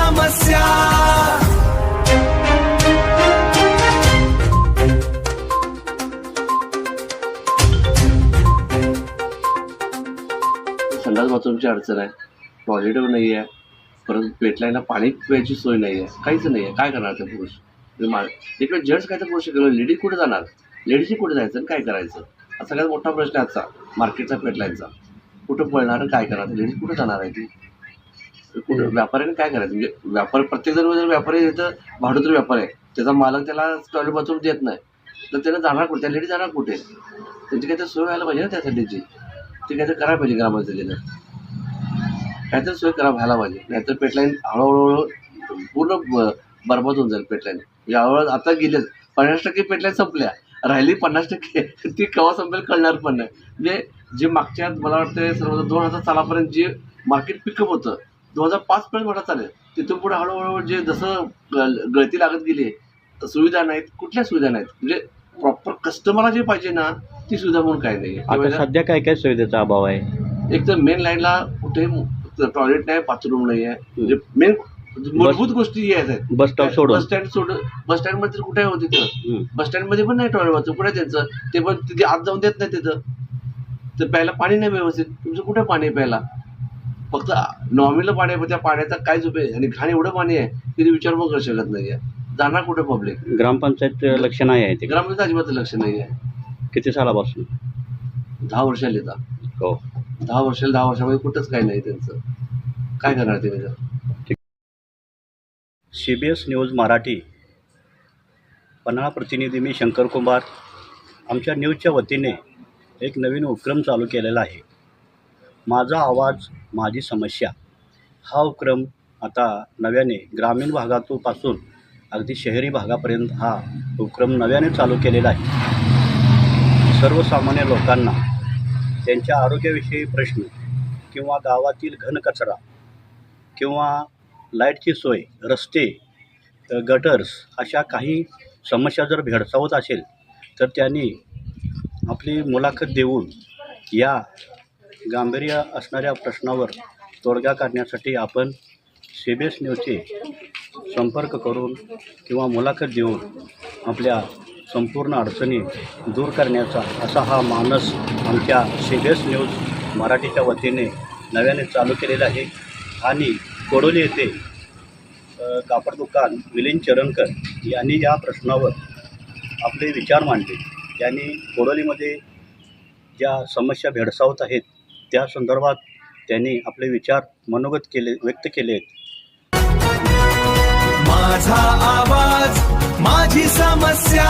समस्या. संडास बाथरूमची अडचण आहे, टॉयलेट नाही आहे, परत पेटलायला पाणी प्यायची सोय नाही आहे, काहीच नाही आहे. काय करणार ते पुरुष? इकडे जेंट्स काय तर करू शकलो, लेडीज कुठे जाणार? लेडीजची कुठे जायचं आणि काय करायचं? हा सगळ्यात मोठा प्रश्न आहे आजचा मार्केटचा पेटलायचा. कुठं पळणार आणि काय करणार? लेडीज कुठं जाणार आहे ती? कुठं व्यापाऱ्याने काय करायचं? म्हणजे व्यापार प्रत्येकजण जर व्यापारी तर भाडोत्री व्यापार आहे, त्याचा मालक त्याला टॉयलेट बाथरूम देत नाही, तर त्याला जाणार कुठे? त्या लेडीज जाणार कुठे? त्यांची काहीतरी सोय व्हायला पाहिजे ना त्यासाठीची. ते काहीतरी करायला पाहिजे ग्रामपंचायतीनं, काहीतरी सोय व्हायला पाहिजे. नाहीतर पेटलाईन हळूहळू पूर्ण बरबाद होऊन जाईल. पेटलाईन म्हणजे हळूहळू आता गेलेच 50% पेटलाईन संपल्या, राहिली 50% ती केव्हा संपेल कळणार पण नाही. म्हणजे जे मागच्या मला वाटतं सर्व 2000 सालापर्यंत जे मार्केट पिकअप होतं 2005 पर्यंत मोठा चालेल, तिथून पुढे हळूहळू जे जसं गळती लागत गेली, सुविधा नाहीत, कुठल्या सुविधा नाहीत. म्हणजे प्रॉपर कस्टमरला जे पाहिजे ना ती सुविधा म्हणून काही नाही. आता सध्या काय काय सुविधेचा अभाव आहे? एक तर मेन लाईनला कुठे टॉयलेट नाही, बाथरूम नाही आहे. म्हणजे मेन मूलभूत गोष्टी आहेत. बस स्टॉप सोडून बस स्टँड मध्ये कुठे होते तिथं? बस स्टँड मध्ये पण नाही टॉयलेट बाथरूम. कुठे त्यांचं ते पण तिथे आत जाऊन देत नाही तिथं. तर प्यायला पाणी नाही व्यवस्थित. तुमचं कुठे पाणी प्यायला? फक्त नॉर्मल पाणी आहे, त्या पाण्याचा काहीच उपयोग. आणि घाण एवढं पाणी आहे की ते विचार पण करू शकत नाही आहे. जाणार कुठे पब्लिक? ग्रामपंचायत लक्ष नाही आहे ते. ग्रामपंचायत अजिबात लक्ष नाही आहे. किती सालापासून? 10 वर्षाला येतात. हो, 10 वर्षामध्ये कुठंच काही नाही त्यांचं. काय करणार ते? CBS न्यूज मराठी पन्हाळा प्रतिनिधी मी शंकर कुमार. आमच्या न्यूजच्या वतीने एक नवीन उपक्रम चालू केलेला आहे, माझा आवाज माझी समस्या. हा उपक्रम आता नव्याने ग्रामीण भागापासून अगदी शहरी भागापर्यंत हा उपक्रम नव्याने चालू केलेला आहे. सर्वसामान्य लोकांना त्यांच्या आरोग्याविषयी प्रश्न किंवा गावातील घनकचरा किंवा लाईटची सोय, रस्ते, गटर्स अशा काही समस्या जर भेडसावत असेल तर त्यांनी आपली मुलाखत देऊन या गांभीर्य असणाऱ्या प्रश्नावर तोडगा काढण्यासाठी आपण CBS न्यूजचे संपर्क करून किंवा मुलाखत देऊन आपल्या संपूर्ण अडचणी दूर करण्याचा असा हा मानस आमच्या CBS न्यूज मराठीच्या वतीने नव्याने चालू केलेला आहे. आणि कोडोली येथे कापड दुकान मिलिंद चरणकर यांनी या प्रश्नावर आपले विचार मांडले. त्यांनी कोडोलीमध्ये ज्या समस्या भेडसावत आहेत त्या संदर्भात त्यांनी आपले विचार व्यक्त केले आहेत. माझा आवाज माझी समस्या.